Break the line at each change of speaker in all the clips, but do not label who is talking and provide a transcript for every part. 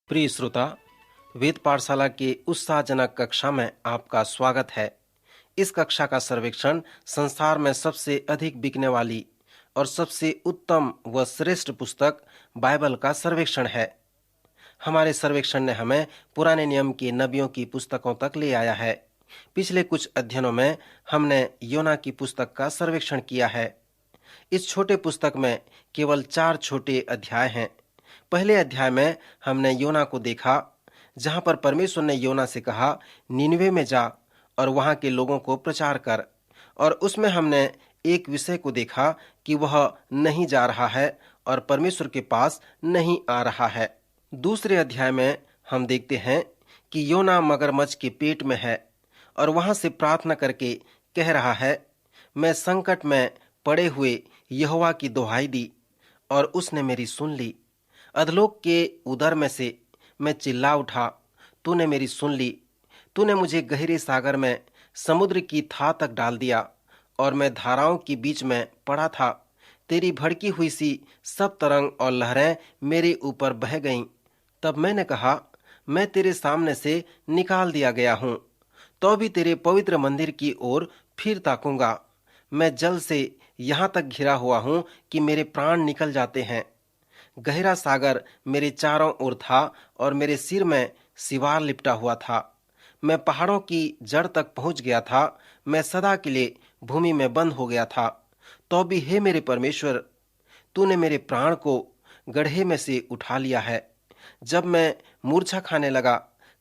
प्रिय श्रोता, वेद पाठशाला के उत्साहजनक कक्षा में आपका स्वागत है। इस कक्षा का सर्वेक्षण संसार में सबसे अधिक बिकने वाली और सबसे उत्तम व श्रेष्ठ पुस्तक बाइबल का सर्वेक्षण है। हमारे सर्वेक्षण ने हमें पुराने नियम के नबियों की पुस्तकों तक ले आया है। पिछले कुछ अध्ययनों में हमने योना की पुस्तक का सर्वेक्षण किया है। इस छोटे पुस्तक में केवल 4 छोटे अध्याय हैं। पहले अध्याय में हमने योना को देखा, जहां पर परमेश्वर ने योना से कहा, निनवे में जा और वहां के लोगों को प्रचार कर। और उसमें हमने एक विषय को देखा कि वह नहीं जा रहा है और परमेश्वर के पास नहीं आ रहा है। दूसरे अध्याय में हम देखते हैं कि योना मगरमच्छ के पेट में है और वहां से प्रार्थना करके कह रहा है, मैं संकट में पड़े हुए यहोवा की दुहाई दी और उसने मेरी सुन ली। अधलोक के उदर में से मैं चिल्ला उठा, तूने मेरी सुन ली। तूने मुझे गहरे सागर में समुद्र की थाह तक डाल दिया और मैं धाराओं के बीच में पड़ा था। तेरी भड़की हुई सी सब तरंग और लहरें मेरे ऊपर बह गईं। तब मैंने कहा, मैं तेरे सामने से निकाल दिया गया हूं, तो भी तेरे पवित्र मंदिर की ओर फिर ताकूंगा। मैं जल से यहां तक घिरा हुआ हूं कि मेरे प्राण निकल जाते हैं। गहरा सागर मेरे चारों ओर था और मेरे सिर में सिवार लिपटा हुआ था। मैं पहाड़ों की जड़ तक पहुंच गया था। मैं सदा के लिए भूमि में बंद हो गया था। तो भी हे मेरे परमेश्वर, तूने मेरे प्राण को गड्ढे में से उठा लिया है। जब मैं मूर्छा खाने लगा,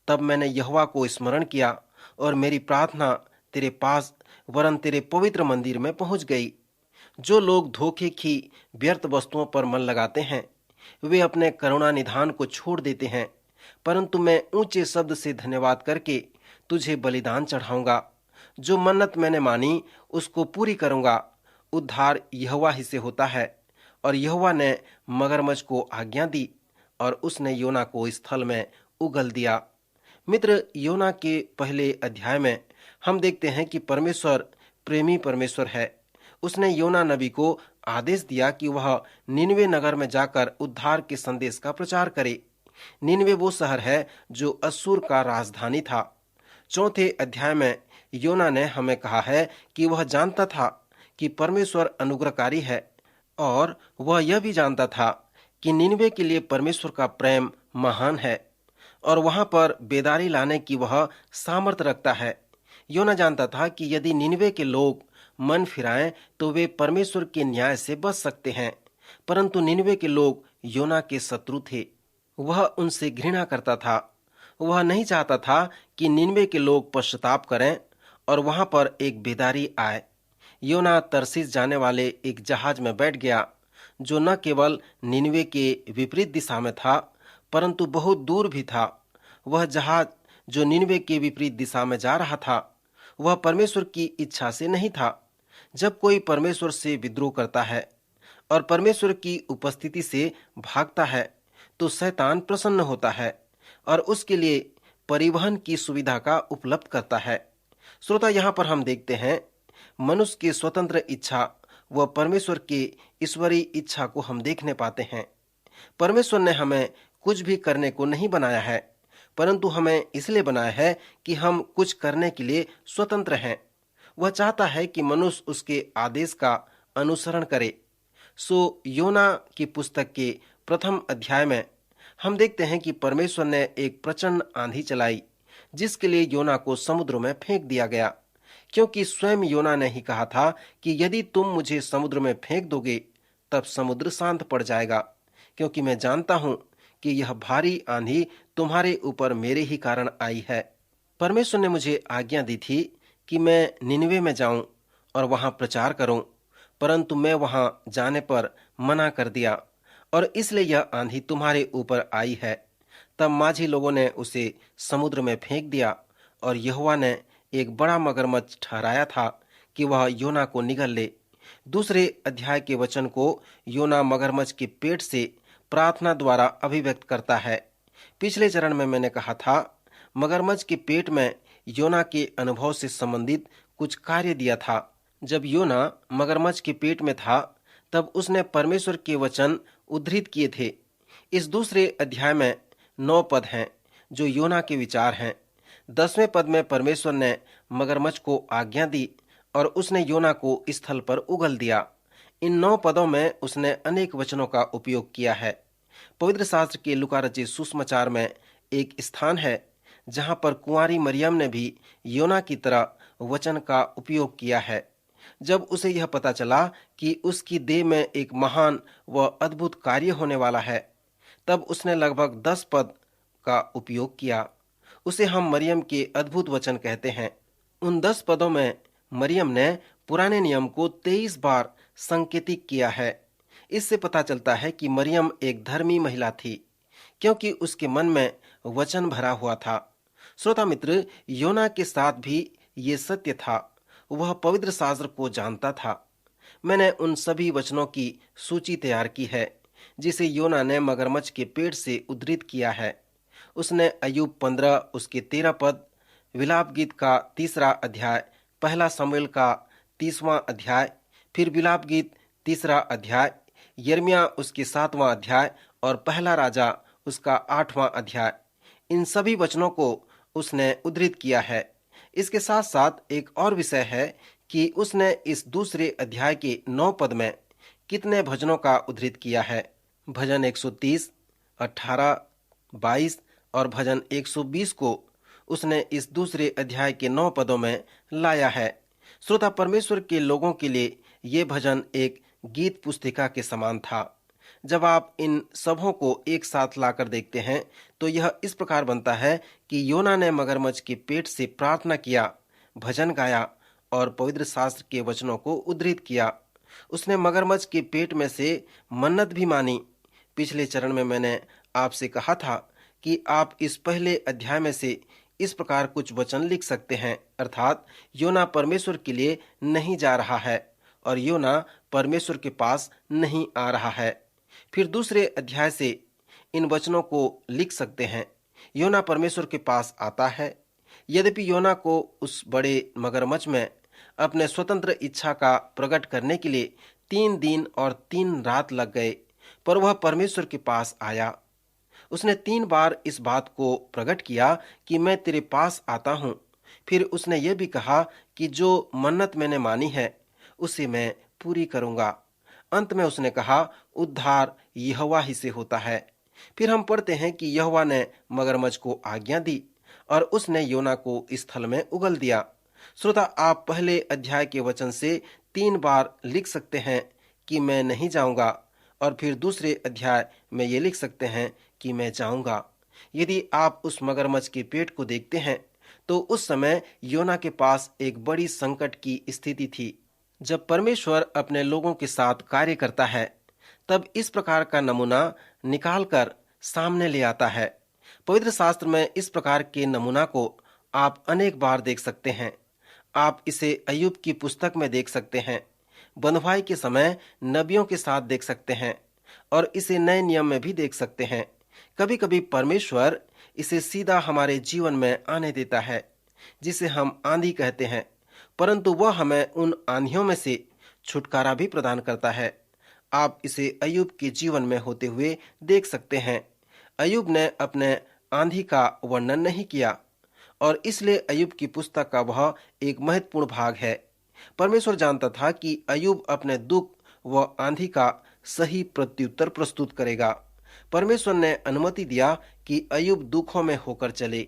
तब मैंने यहोवा को स्मरण किया और मेरी प्रार्थना तेरे पास वरन तेरे पवित्र मंदिर में पहुंच गई। जो लोग धोखे की व्यर्थ वस्तुओं पर मन लगाते हैं, वे अपने करुणा निधान को छोड़ देते हैं, परंतु मैं ऊंचे शब्द से धन्यवाद करके तुझे बलिदान चढ़ाऊंगा। जो मन्नत मैंने मानी उसको पूरी करूंगा। उद्धार यहोवा ही से होता है। और यहोवा ने मगरमच्छ को आज्ञा दी और उसने योना को स्थल में उगल दिया। मित्र, योना के पहले अध्याय में हम देखते हैं कि परमेश्वर प्रेमी परमेश्वर है। उसने योना नबी को आदेश दिया कि वह निनवे नगर में जाकर उद्धार के संदेश का प्रचार करे। निनवे वो शहर है जो अश्शूर का राजधानी था। चौथे अध्याय में योना ने हमें कहा है कि वह जानता था कि परमेश्वर अनुग्रहकारी है और वह यह भी जानता था कि निनवे के लिए परमेश्वर का प्रेम महान है और वहां पर बेदारी लाने की वह सामर्थ रखता है। योना जानता था कि यदि निनवे के लोग मन फिराएं तो वे परमेश्वर के न्याय से बच सकते हैं, परंतु निनवे के लोग योना के शत्रु थे। वह उनसे घृणा करता था। वह नहीं चाहता था कि निनवे के लोग पश्चाताप करें और वहां पर एक बेदारी आए। योना तरसीस जाने वाले एक जहाज में बैठ गया, जो न केवल निनवे के विपरीत दिशा में था, परंतु बहुत दूर भी था। वह जहाज जो निनवे के विपरीत दिशा में जा रहा था, वह परमेश्वर की इच्छा से नहीं था। जब कोई परमेश्वर से विद्रोह करता है और परमेश्वर की उपस्थिति से भागता है, तो शैतान प्रसन्न होता है और उसके लिए परिवहन की सुविधा का उपलब्ध करता है। श्रोता, यहाँ पर हम देखते हैं मनुष्य की स्वतंत्र इच्छा व परमेश्वर की ईश्वरीय इच्छा को हम देखने पाते हैं। परमेश्वर ने हमें कुछ भी करने को नहीं बनाया है, परंतु हमें इसलिए बनाया है कि हम कुछ करने के लिए स्वतंत्र हैं। वह चाहता है कि मनुष्य उसके आदेश का अनुसरण करे। सो योना की पुस्तक के प्रथम अध्याय में हम देखते हैं कि परमेश्वर ने एक प्रचंड आंधी चलाई, जिसके लिए योना को समुद्र में फेंक दिया गया, क्योंकि स्वयं योना ने ही कहा था कि यदि तुम मुझे समुद्र में फेंक दोगे तब समुद्र शांत पड़ जाएगा, क्योंकि मैं जानता हूं कि यह भारी आंधी तुम्हारे ऊपर मेरे ही कारण आई है। परमेश्वर ने मुझे आज्ञा दी थी कि मैं निनवे में जाऊं और वहां प्रचार करूं, परंतु मैं वहां जाने पर मना कर दिया और इसलिए यह आंधी तुम्हारे ऊपर आई है। तब माझी लोगों ने उसे समुद्र में फेंक दिया और यहोवा ने एक बड़ा मगरमच्छ ठहराया था कि वह योना को निगल ले। दूसरे अध्याय के वचन को योना मगरमच्छ के पेट से प्रार्थना द्वारा अभिव्यक्त करता है। पिछले चरण में मैंने कहा था, मगरमच्छ के पेट में योना के अनुभव से संबंधित कुछ कार्य दिया था। जब योना मगरमच्छ के पेट में था, तब उसने परमेश्वर के वचन उद्धृत किए थे। इस दूसरे अध्याय में 9 पद हैं जो योना के विचार हैं। 10वें पद में परमेश्वर ने मगरमच्छ को आज्ञा दी और उसने योना को स्थल पर उगल दिया। इन 9 पदों में उसने अनेक वचनों का उपयोग किया है। पवित्र शास्त्र के लूका रचित सुसमाचार में एक स्थान है जहां पर कुंवारी मरियम ने भी योना की तरह वचन का उपयोग किया है। जब उसे यह पता चला कि उसकी देह में एक महान व अद्भुत कार्य होने वाला है, तब उसने लगभग 10 पद का उपयोग किया। उसे हम मरियम के अद्भुत वचन कहते हैं। उन 10 पदों में मरियम ने पुराने नियम को 23 बार संकेतिक किया है। इससे पता चलता है कि मरियम एक धर्मी महिला थी, क्योंकि उसके मन में वचन भरा हुआ था। श्रोता मित्र, योना के साथ भी ये सत्य था। वह पवित्र शास्त्र को जानता था। मैंने उन सभी वचनों की सूची तैयार की है जिसे योना ने मगरमच्छ के पेट से उद्धृत किया है। उसने अय्यूब 15 उसके 13 पद, विलाप गीत का 3 अध्याय, पहला शमूएल का 30वां अध्याय, फिर विलाप गीत 3 अध्याय, यिर्मयाह उसके 7वां अध्याय और पहला राजा उसका 8वां अध्याय, इन सभी वचनों को उसने उद्धृत किया है। इसके साथ साथ एक और विषय है कि उसने इस दूसरे अध्याय के 9 पद में कितने भजनों का उद्धृत किया है। भजन 130, 18, 22 और भजन 120 को उसने इस दूसरे अध्याय के 9 पदों में लाया है। श्रोता, परमेश्वर के लोगों के लिए ये भजन एक गीत पुस्तिका के समान था। जब आप इन सबों को एक साथ लाकर देखते हैं तो यह इस प्रकार बनता है कि योना ने मगरमच्छ के पेट से प्रार्थना किया, भजन गाया और पवित्र शास्त्र के वचनों को उद्धृत किया। उसने मगरमच्छ के पेट में से मन्नत भी मानी। पिछले चरण में मैंने आपसे कहा था कि आप इस पहले अध्याय में से इस प्रकार कुछ वचन लिख सकते हैं, अर्थात योना परमेश्वर के लिए नहीं जा रहा है और योना परमेश्वर के पास नहीं आ रहा है। फिर दूसरे अध्याय से इन वचनों को लिख सकते हैं, योना परमेश्वर के पास आता है। यद्यपि योना को उस बड़े मगरमच्छ में अपने स्वतंत्र इच्छा का प्रकट करने के लिए 3 दिन और 3 रात लग गए, पर वह परमेश्वर के पास आया। उसने 3 बार इस बात को प्रकट किया कि मैं तेरे पास आता हूँ। फिर उसने ये भी कहा कि जो मन्नत मैंने मानी है उसे मैं पूरी करूंगा। अंत में उसने कहा, उद्धार यहोवा ही से होता है। फिर हम पढ़ते हैं कि यहोवा ने मगरमच्छ को आज्ञा दी और उसने योना को स्थल में उगल दिया। श्रोता, आप पहले अध्याय के वचन से 3 बार लिख सकते हैं कि मैं नहीं जाऊंगा, और फिर दूसरे अध्याय में ये लिख सकते हैं कि मैं जाऊंगा। यदि आप उस मगरमच्छ के पेट को देखते हैं तो उस समय योना के पास एक बड़ी संकट की स्थिति थी। जब परमेश्वर अपने लोगों के साथ कार्य करता है तब इस प्रकार का नमूना निकालकर सामने ले आता है। पवित्र शास्त्र में इस प्रकार के नमूना को आप अनेक बार देख सकते हैं। आप इसे अय्यूब की पुस्तक में देख सकते हैं, बंधुआई के समय नबियों के साथ देख सकते हैं और इसे नए नियम में भी देख सकते हैं। कभी कभी परमेश्वर इसे सीधा हमारे जीवन में आने देता है, जिसे हम आंधी कहते हैं, परंतु वह हमें उन आंधियों में से छुटकारा भी प्रदान करता है। आप इसे अय्यूब के जीवन में होते हुए देख सकते हैं। अय्यूब ने अपने आंधी का वर्णन नहीं किया और इसलिए अय्यूब की पुस्तक का वह एक महत्वपूर्ण भाग है। परमेश्वर जानता था कि अय्यूब अपने दुख व आंधी का सही प्रत्युत्तर प्रस्तुत करेगा। परमेश्वर ने अनुमति दिया कि अय्यूब दुखों में होकर चले।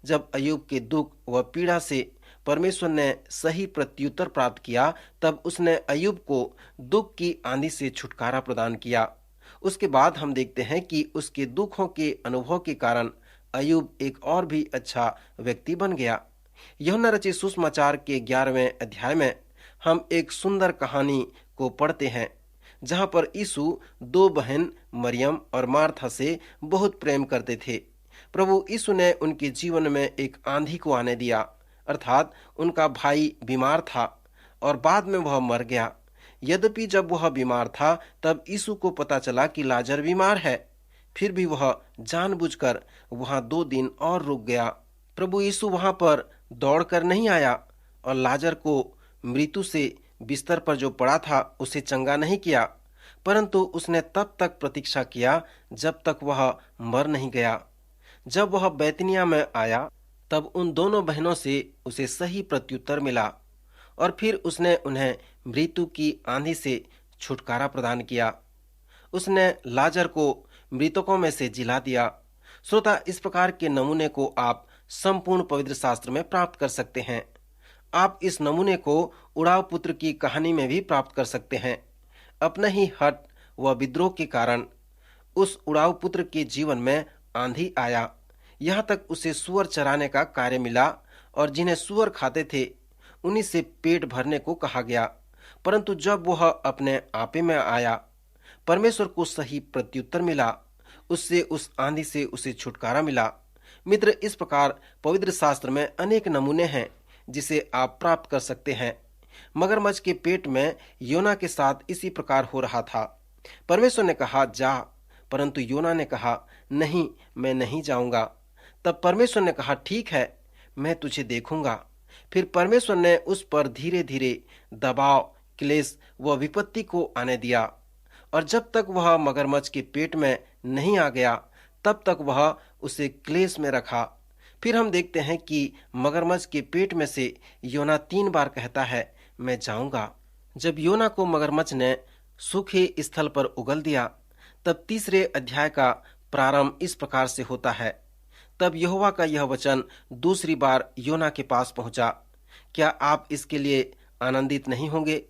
जब अय्यूब के दुख व पीड़ा से परमेश्वर ने सही प्रत्युत्तर प्राप्त किया, तब उसने अय्यूब को दुख की आंधी से छुटकारा प्रदान किया। उसके बाद हम देखते हैं कि उसके दुखों के अनुभव के कारण अय्यूब एक और भी अच्छा व्यक्ति बन गया। यूहन्ना रचित सुसमाचार के 11वें अध्याय में हम एक सुंदर कहानी को पढ़ते हैं, जहां पर यीशु 2 बहन मरियम और मार्था से बहुत प्रेम करते थे। प्रभु यीशु ने उनके जीवन में एक आंधी को आने दिया, अर्थात उनका भाई बीमार था और बाद में वह मर गया। यद्यपि जब वह बीमार था तब यीशु को पता चला कि लाजर बीमार है, फिर भी वह जानबूझकर वहां 2 दिन और रुक गया। प्रभु यीशु वहां पर दौड़कर नहीं आया और लाजर को मृत्यु से बिस्तर पर जो पड़ा था उसे चंगा नहीं किया, परंतु उसने तब तक प्रतीक्षा किया जब तक वह मर नहीं गया। जब वह बैतनिया में आया तब उन दोनों बहनों से उसे सही प्रत्युत्तर मिला और फिर उसने उन्हें मृत्यु की आंधी से छुटकारा प्रदान किया। उसने लाजर को मृतकों में से जिला दिया। श्रोता, इस प्रकार के नमूने को आप संपूर्ण पवित्र शास्त्र में प्राप्त कर सकते हैं। आप इस नमूने को उड़ाव पुत्र की कहानी में भी प्राप्त कर सकते हैं। अपने ही हठ व विद्रोह के कारण उस उड़ाव पुत्र के जीवन में आंधी आया। यहाँ तक उसे सूअर चराने का कार्य मिला और जिन्हें सूअर खाते थे उन्हीं से पेट भरने को कहा गया। परंतु जब वह अपने आपे में आया, परमेश्वर को सही प्रत्युत्तर मिला, उससे उस आंधी से उसे छुटकारा मिला। मित्र, इस प्रकार पवित्र शास्त्र में अनेक नमूने हैं जिसे आप प्राप्त कर सकते हैं। मगरमच्छ के पेट में योना के साथ इसी प्रकार हो रहा था। परमेश्वर ने कहा जा, परंतु योना ने कहा नहीं, मैं नहीं जाऊंगा। तब परमेश्वर ने कहा ठीक है, मैं तुझे देखूंगा। फिर परमेश्वर ने उस पर धीरे धीरे दबाव, क्लेश व विपत्ति को आने दिया और जब तक वह मगरमच्छ के पेट में नहीं आ गया तब तक वह उसे क्लेश में रखा। फिर हम देखते हैं कि मगरमच्छ के पेट में से योना 3 बार कहता है मैं जाऊंगा। जब योना को मगरमच्छ ने सूखे स्थल पर उगल दिया तब तीसरे अध्याय का प्रारंभ इस प्रकार से होता है। तब यहोवा का यह वचन दूसरी बार योना के पास पहुंचा। क्या आप इसके लिए आनंदित नहीं होंगे?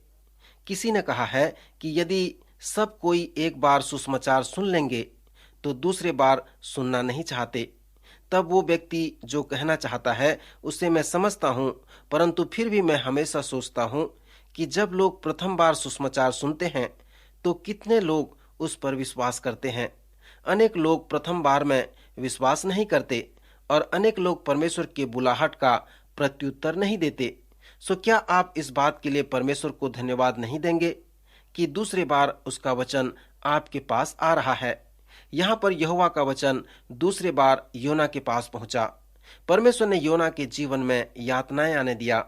किसी ने कहा है कि यदि सब कोई एक बार सुसमाचार सुन लेंगे तो दूसरे बार सुनना नहीं चाहते। तब वो व्यक्ति जो कहना चाहता है उसे मैं समझता हूँ, परंतु फिर भी मैं हमेशा सोचता हूँ कि जब लोग प्रथम बार सुसमाचार सुनते हैं तो कितने लोग उस पर विश्वास करते हैं। अनेक लोग प्रथम बार में विश्वास नहीं करते और अनेक लोग परमेश्वर के बुलाहट का प्रत्युत्तर नहीं देते। सो क्या आप इस बात के लिए परमेश्वर को धन्यवाद नहीं देंगे कि दूसरी बार उसका वचन आपके पास आ रहा है? यहाँ पर यहोवा का वचन दूसरी बार योना के पास पहुंचा। परमेश्वर ने योना के जीवन में यातनाएं आने दिया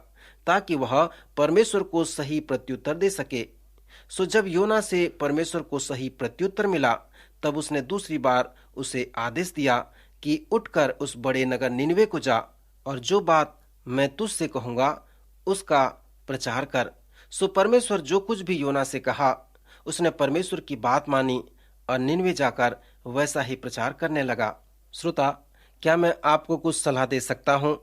ताकि वह परमेश्वर को सही प्रत्युत्तर दे सके। सो जब योना से परमेश्वर को सही प्रत्युत्तर मिला तब उसने दूसरी बार उसे आदेश दिया कि उठकर उस बड़े नगर निनवे को जा और जो बात मैं तुझसे कहूंगा उसका प्रचार कर। सो परमेश्वर जो कुछ भी योना से कहा उसने परमेश्वर की बात मानी और निनवे जाकर वैसा ही प्रचार करने लगा। श्रोता, क्या मैं आपको कुछ सलाह दे सकता हूँ?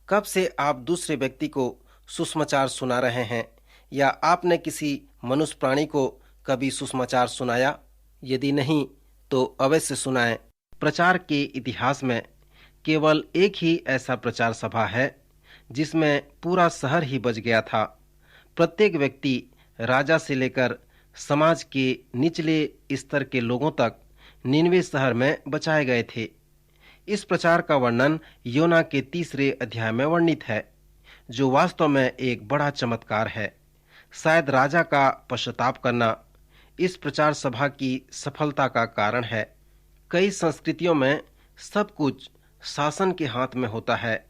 कब से आप दूसरे व्यक्ति को सुसमाचार सुना रहे हैं या आपने किसी मनुष्य प्राणी को कभी सुसमाचार सुनाया? यदि नहीं तो अवश्य सुनाएं। प्रचार के इतिहास में केवल एक ही ऐसा प्रचार सभा है जिसमें पूरा शहर ही बच गया था। प्रत्येक व्यक्ति, राजा से लेकर समाज के निचले स्तर के लोगों तक निनवे शहर में बचाए गए थे। इस प्रचार का वर्णन योना के 3 अध्याय में वर्णित है, जो वास्तव में एक बड़ा चमत्कार है। शायद राजा का पश्चाताप करना इस प्रचार सभा की सफलता का कारण है। कई संस्कृतियों में सब कुछ शासन के हाथ में होता है।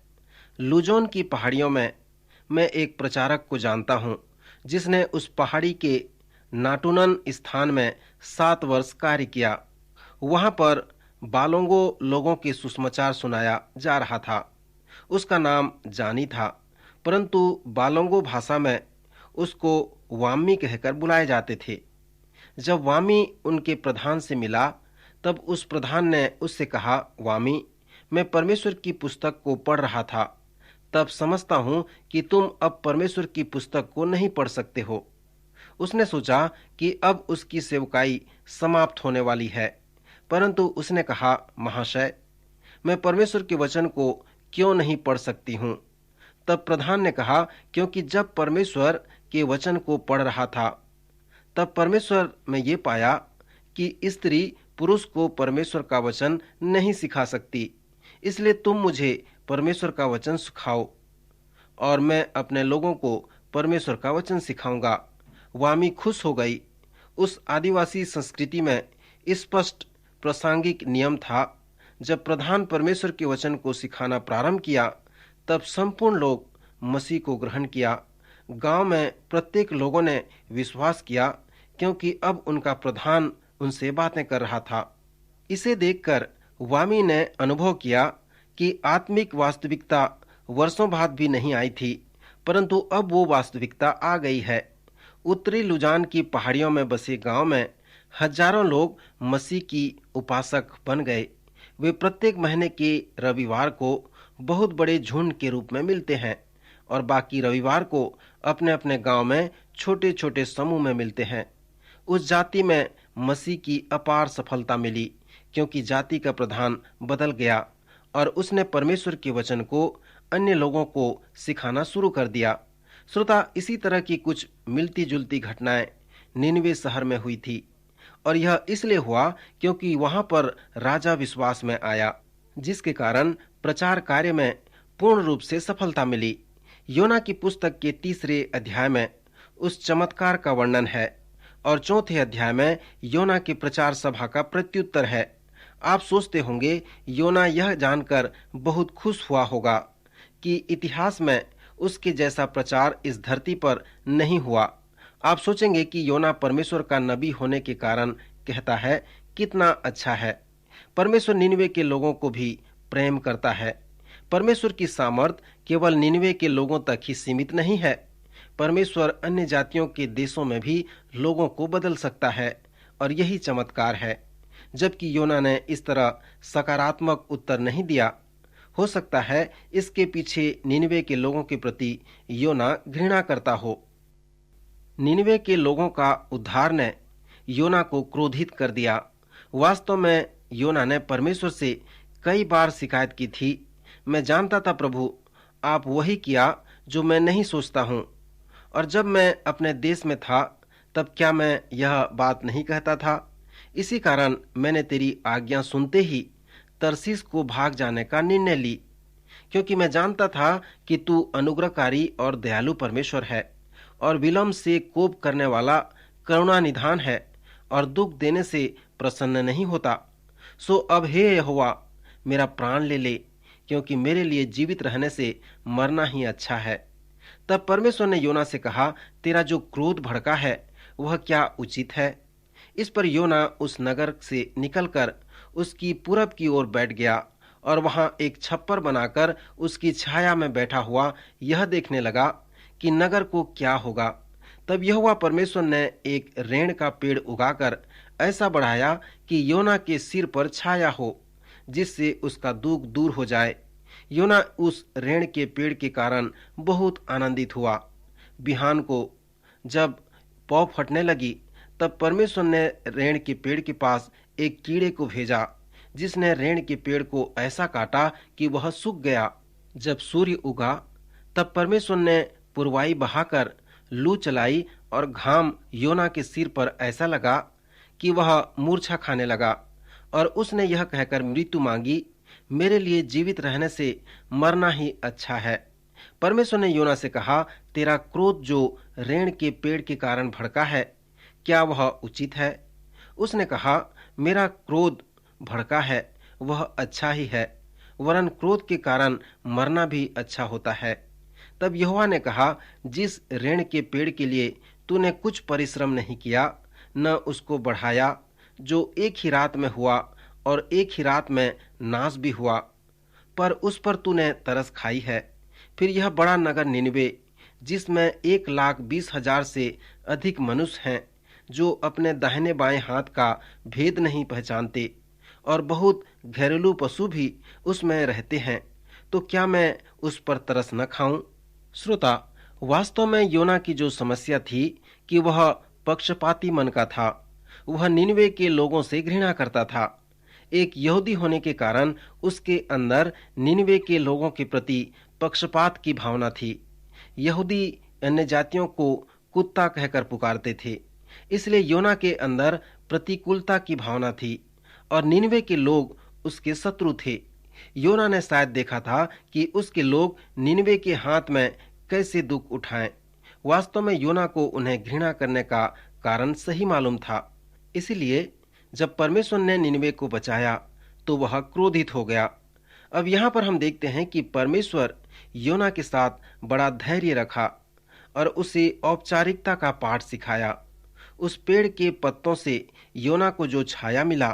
लुजोन की पहाड़ियों में मैं एक प्रचारक को जानता हूँ जिसने उस पहाड़ी के नाटुनन स्थान में 7 वर्ष कार्य किया। वहां पर बालोंगो लोगों के सुसमाचार सुनाया जा रहा था। उसका नाम जानी था, परंतु बालोंगो भाषा में उसको वामी कहकर बुलाए जाते थे। जब वामी उनके प्रधान से मिला तब उस प्रधान ने उससे कहा, वामी, मैं परमेश्वर की पुस्तक को पढ़ रहा था, तब समझता हूँ कि तुम अब परमेश्वर की पुस्तक को नहीं पढ़ सकते हो। उसने सोचा कि अब उसकी सेवकाई समाप्त होने वाली है, परंतु उसने कहा, महाशय, मैं परमेश्वर के वचन को क्यों नहीं पढ़ सकती हूँ? तब प्रधान ने कहा, क्योंकि जब परमेश्वर के वचन को पढ़ रहा था तब परमेश्वर में ये पाया कि स्त्री पुरुष को परमेश्वर का वचन नहीं सिखा सकती, इसलिए तुम मुझे परमेश्वर का वचन सिखाओ और मैं अपने लोगों को परमेश्वर का वचन सिखाऊंगा। वामी खुश हो गई। उस आदिवासी संस्कृति में स्पष्ट प्रासंगिक नियम था। जब प्रधान परमेश्वर के वचन को सिखाना प्रारंभ किया तब संपूर्ण लोग मसीह को ग्रहण किया। गांव में प्रत्येक लोगों ने विश्वास किया क्योंकि अब उनका प्रधान उनसे बातें कर रहा था। इसे देखकर वामी ने अनुभव किया कि आत्मिक वास्तविकता वर्षों बाद भी नहीं आई थी, परंतु अब वो वास्तविकता आ गई है। उत्तरी लुजान की पहाड़ियों में बसे गांव में हजारों लोग मसीह की उपासक बन गए। वे प्रत्येक महीने के रविवार को बहुत बड़े झुंड के रूप में मिलते हैं और बाकी रविवार को अपने अपने गांव में छोटे छोटे समूह में मिलते हैं। उस जाति में मसीह की अपार सफलता मिली, क्योंकि जाति का प्रधान बदल गया और उसने परमेश्वर के वचन को अन्य लोगों को सिखाना शुरू कर दिया। श्रोता, इसी तरह की कुछ मिलती जुलती घटनाएं निनवे शहर में हुई थी, और यह इसलिए हुआ क्योंकि वहां पर राजा विश्वास में आया, जिसके कारण प्रचार कार्य में पूर्ण रूप से सफलता मिली। योना की पुस्तक के 3 अध्याय में उस चमत्कार का वर्णन है और 4 अध्याय में योना की प्रचार सभा का प्रत्युत्तर है। आप सोचते होंगे योना यह जानकर बहुत खुश हुआ होगा कि इतिहास में उसके जैसा प्रचार इस धरती पर नहीं हुआ। आप सोचेंगे कि योना परमेश्वर का नबी होने के कारण कहता है, कितना अच्छा है। परमेश्वर निनवे के लोगों को भी प्रेम करता है। परमेश्वर की सामर्थ केवल निनवे के लोगों तक ही सीमित नहीं है। परमेश्वर अन्य जातियों के देशों में भी लोगों को बदल सकता है, और यही चमत्कार है। जबकि योना ने इस तरह सकारात्मक उत्तर नहीं दिया, हो सकता है इसके पीछे निनवे के लोगों के प्रति योना घृणा करता हो। निनवे के लोगों का उद्धार ने योना को क्रोधित कर दिया। वास्तव में योना ने परमेश्वर से कई बार शिकायत की थी, मैं जानता था प्रभु, आप वही किया जो मैं नहीं सोचता हूँ, और जब मैं अपने देश में था तब क्या मैं यह बात नहीं कहता था। इसी कारण मैंने तेरी आज्ञा सुनते ही तरसीस को भाग जाने का निर्णय ली, क्योंकि मैं जानता था कि तू अनुग्रहकारी और दयालु परमेश्वर है और विलंब से कोप करने वाला करुणा निधान है और दुख देने से प्रसन्न नहीं होता। सो अब हे यहोवा, मेरा प्राण ले ले, क्योंकि मेरे लिए जीवित रहने से मरना ही अच्छा है। तब परमेश्वर ने योना से कहा, तेरा जो क्रोध भड़का है वह क्या उचित है? इस पर योना उस नगर से निकलकर उसकी पूरब की ओर बैठ गया और वहां एक छप्पर बनाकर उसकी छाया में बैठा हुआ यह देखने लगा कि नगर को क्या होगा। तब यहोवा परमेश्वर ने एक रेण का पेड़ उगाकर ऐसा बढ़ाया कि योना के सिर पर छाया हो, जिससे उसका दुख दूर हो जाए। योना उस रेण के पेड़ के कारण बहुत आनंदित हुआ। बिहान को जब पौ फटने लगी, तब परमेश्वर ने रेण के पेड़ के पास एक कीड़े को भेजा, जिसने रेण के पेड़ को ऐसा काटा कि वह सूख गया। जब सूर्य उगा, तब परमेश्वर ने पुरवाई बहाकर लू चलाई और घाम योना के सिर पर ऐसा लगा कि वह मूर्छा खाने लगा, और उसने यह कहकर मृत्यु मांगी, मेरे लिए जीवित रहने से मरना ही अच्छा है। परमेश्वर ने योना से कहा, तेरा क्रोध जो रेण के पेड़ के कारण भड़का है, क्या वह उचित है? उसने कहा, मेरा क्रोध भड़का है वह अच्छा ही है, वरन क्रोध के कारण मरना भी अच्छा होता है। तब यहोवा ने कहा, जिस रेण के पेड़ के लिए तूने कुछ परिश्रम नहीं किया, न उसको बढ़ाया, जो एक ही रात में हुआ और एक ही रात में नाश भी हुआ, पर उस पर तूने तरस खाई है। फिर यह बड़ा नगर निनवे, जिसमें 1,20,000 से अधिक मनुष्य हैं, जो अपने दाहिने बाएं हाथ का भेद नहीं पहचानते, और बहुत घरेलू पशु भी उसमें रहते हैं, तो क्या मैं उस पर तरस न खाऊं? श्रोता, वास्तव में योना की जो समस्या थी कि वह पक्षपाती मन का था। वह निनवे के लोगों से घृणा करता था। एक यहूदी होने के कारण उसके अंदर निनवे के लोगों के प्रति पक्षपात की भावना थी। यहूदी अन्य जातियों को कुत्ता कहकर पुकारते थे, इसलिए योना के अंदर प्रतिकूलता की भावना थी और निनवे के लोग उसके शत्रु थे। योना ने शायद देखा था कि उसके लोग निनवे के हाथ में कैसे दुख उठाएं। वास्तव में योना को उन्हें घृणा करने का कारण सही मालूम था। इसलिए जब परमेश्वर ने निनवे को बचाया तो वह क्रोधित हो गया। अब यहाँ पर हम देखते हैं कि परमेश्वर योना के साथ बड़ा धैर्य रखा और उसे औपचारिकता का पाठ सिखाया। उस पेड़ के पत्तों से योना को जो छाया मिला,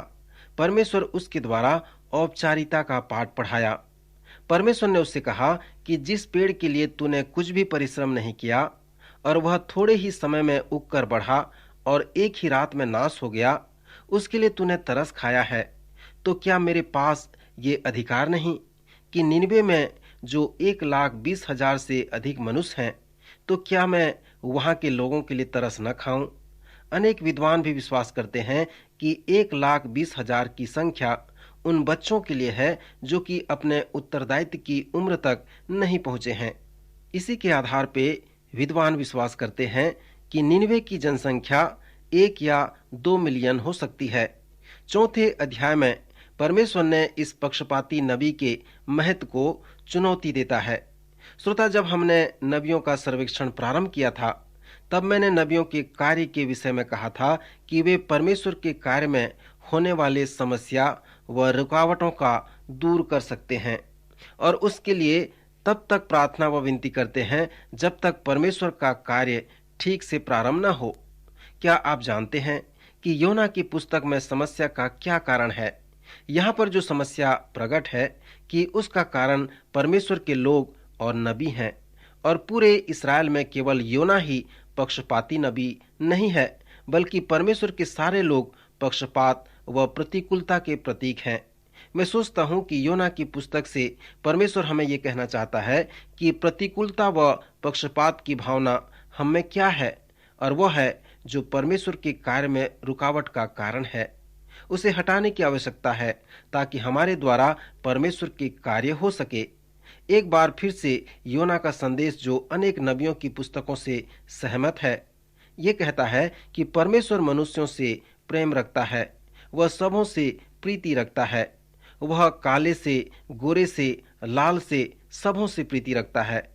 परमेश्वर उसके द्वारा औपचारिकता का पाठ पढ़ाया। परमेश्वर ने उससे कहा कि जिस पेड़ के लिए तूने कुछ भी परिश्रम नहीं किया और वह थोड़े ही समय में उगकर बढ़ा और एक ही रात में नाश हो गया, उसके लिए तूने तरस खाया है, तो क्या मेरे पास ये अधिकार नहीं कि निनवे में जो 1,20,000 से अधिक मनुष्य हैं, तो क्या मैं वहां के लोगों के लिए तरस न खाऊं? अनेक विद्वान भी विश्वास करते हैं कि 1,20,000 की संख्या उन बच्चों के लिए है जो कि अपने उत्तरदायित्व की उम्र तक नहीं पहुंचे हैं। इसी के आधार पे विद्वान विश्वास करते हैं कि निनवे की जनसंख्या 1 या 2 मिलियन हो सकती है। चौथे अध्याय में परमेश्वर ने इस पक्षपाती नबी के महत्व को चुनौती देता है। श्रोता, जब हमने नबियों का सर्वेक्षण प्रारंभ किया था, तब मैंने नबियों के कार्य के विषय में कहा था कि वे परमेश्वर के कार्य में होने वाले समस्या व रुकावटों का दूर कर सकते हैं और उसके लिए तब तक प्रार्थना व विनती करते हैं जब तक परमेश्वर का कार्य ठीक से प्रारंभ न हो। क्या आप जानते हैं कि योना की पुस्तक में समस्या का क्या कारण है? यहाँ पर जो समस्या प्रकट है कि उसका कारण परमेश्वर के लोग और नबी हैं, और पूरे इस्राएल में केवल योना ही पक्षपाती नबी नहीं है, बल्कि परमेश्वर के सारे लोग पक्षपात व प्रतिकूलता के प्रतीक हैं। मैं सोचता हूँ कि योना की पुस्तक से परमेश्वर हमें ये कहना चाहता है कि प्रतिकूलता व पक्षपात की भावना हम में क्या है, और वह है जो परमेश्वर के कार्य में रुकावट का कारण है। उसे हटाने की आवश्यकता है ताकि हमारे द्वारा परमेश्वर के कार्य हो सके। एक बार फिर से योना का संदेश, जो अनेक नबियों की पुस्तकों से सहमत है, ये कहता है कि परमेश्वर मनुष्यों से प्रेम रखता है, वह सबों से प्रीति रखता है, वह काले से, गोरे से, लाल से, सबों से प्रीति रखता है,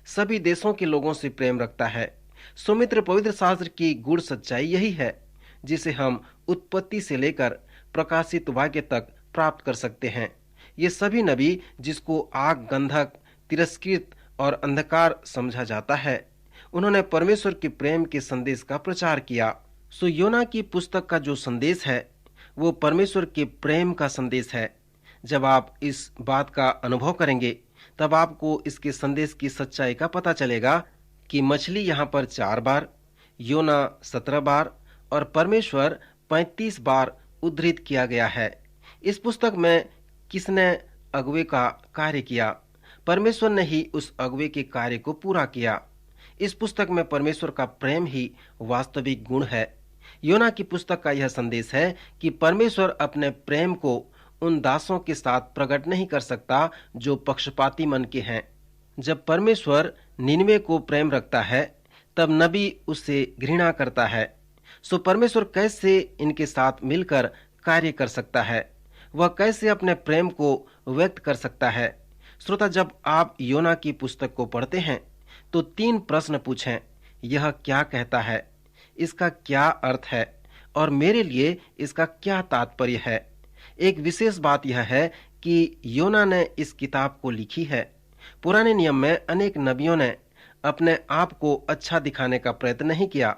सभी देशों के लोगों से प्रेम रखता है। सुमित्र, पवित्र शास्त्र की गूढ़ सच्चाई यही है जिसे हम उत्पत्ति से लेकर प्रकाशित वाक्य तक प्राप्त कर सकते हैं। ये सभी नबी, जिसको आग, गंधक, तिरस्कृत और अंधकार समझा जाता है, उन्होंने परमेश्वर के प्रेम के संदेश का प्रचार किया। सो योना की पुस्तक का जो संदेश है वो परमेश्वर के प्रेम का संदेश है। जब आप इस बात का अनुभव करेंगे तब आपको इसके संदेश की सच्चाई का पता चलेगा कि मछली यहाँ पर 4 बार, योना 17 बार और परमेश्वर 35 बार उद्धृत किया गया है। इस पुस्तक में किसने अगुवे का कार्य किया? परमेश्वर ने ही उस अगुवे के कार्य को पूरा किया। इस पुस्तक में परमेश्वर का प्रेम ही वास्तविक गुण है। योना की पुस्तक का यह संदेश है कि परमेश्वर अपने प्रेम को उन दासों के साथ प्रकट नहीं कर सकता जो पक्षपाती मन के हैं। जब परमेश्वर निनवे को प्रेम रखता है तब नबी उससे घृणा करता है। सो परमेश्वर कैसे इनके साथ मिलकर कार्य कर सकता है? वह कैसे अपने प्रेम को व्यक्त कर सकता है? श्रोता, जब आप योना की पुस्तक को पढ़ते हैं तो 3 प्रश्न पूछें। यह क्या कहता है? इसका क्या अर्थ है? और मेरे लिए इसका क्या तात्पर्य है? एक विशेष बात यह है कि योना ने इस किताब को लिखी है। पुराने नियम में अनेक नबियों ने अपने आप को अच्छा दिखाने का प्रयत्न नहीं किया।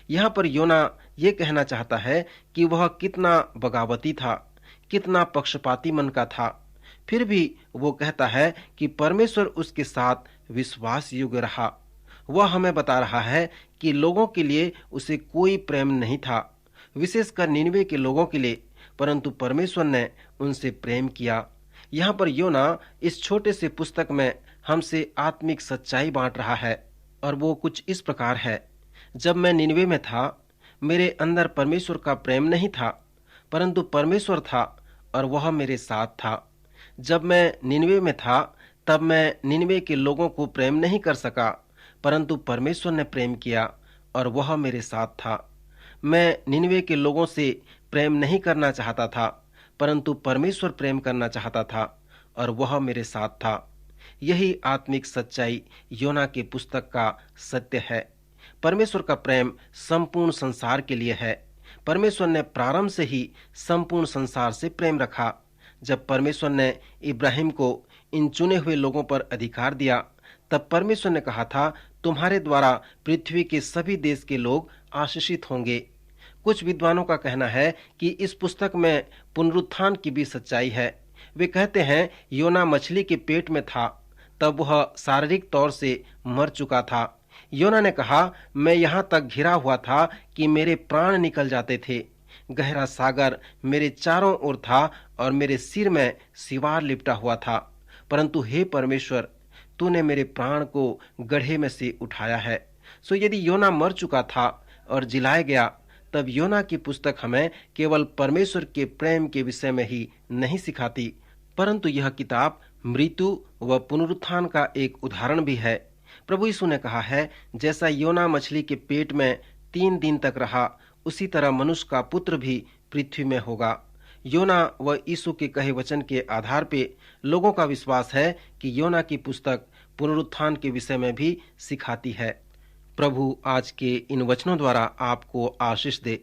यहाँ पर योना ये कहना चाहता है कि वह कितना बगावती था, कितना पक्षपाती मन का था। फिर भी वो कहता है कि परमेश्वर उसके साथ विश्वास योग्य रहा। वह हमें बता रहा है कि लोगों के लिए उसे कोई प्रेम नहीं था, विशेषकर निनवे के लोगों के लिए, परंतु परमेश्वर ने उनसे प्रेम किया। यहाँ पर योना इस छोटे से पुस्तक में हमसे आत्मिक सच्चाई बांट रहा है, और वो कुछ इस प्रकार है। जब मैं निनवे में था, मेरे अंदर परमेश्वर का प्रेम नहीं था, परंतु परमेश्वर था और वह मेरे साथ था। जब मैं निनवे में था, तब मैं निनवे के लोगों को प्रेम नहीं कर सका, परंतु परमेश्वर ने प्रेम किया और वह मेरे साथ था। मैं निनवे के लोगों से प्रेम नहीं करना चाहता था, परंतु परमेश्वर प्रेम करना चाहता था और वह मेरे साथ था। यही आत्मिक सच्चाई योना की पुस्तक का सत्य है। परमेश्वर का प्रेम संपूर्ण संसार के लिए है। परमेश्वर ने प्रारंभ से ही संपूर्ण संसार से प्रेम रखा। जब परमेश्वर ने इब्राहिम को इन चुने हुए लोगों पर अधिकार दिया, तब परमेश्वर ने कहा था, तुम्हारे द्वारा पृथ्वी के सभी देश के लोग आशीषित होंगे। कुछ विद्वानों का कहना है कि इस पुस्तक में पुनरुत्थान की भी सच्चाई है। वे कहते हैं योना मछली के पेट में था, तब वह शारीरिक तौर से मर चुका था। योना ने कहा, मैं यहाँ तक घिरा हुआ था कि मेरे प्राण निकल जाते थे। गहरा सागर मेरे चारों ओर था और मेरे सिर में सिवार लिपटा हुआ था, परंतु हे परमेश्वर, तूने मेरे प्राण को गड्ढे में से उठाया है। सो यदि योना मर चुका था और जिलाया गया, तब योना की पुस्तक हमें केवल परमेश्वर के प्रेम के विषय में ही नहीं सिखाती, परंतु यह किताब मृत्यु व पुनरुत्थान का एक उदाहरण भी है। प्रभु यीशु ने कहा है, जैसा योना मछली के पेट में 3 दिन तक रहा, उसी तरह मनुष्य का पुत्र भी पृथ्वी में होगा। योना व यीशु के कहे वचन के आधार पे लोगों का विश्वास है कि योना की पुस्तक पुनरुत्थान के विषय में भी सिखाती है। प्रभु आज के इन वचनों द्वारा आपको आशीष दे।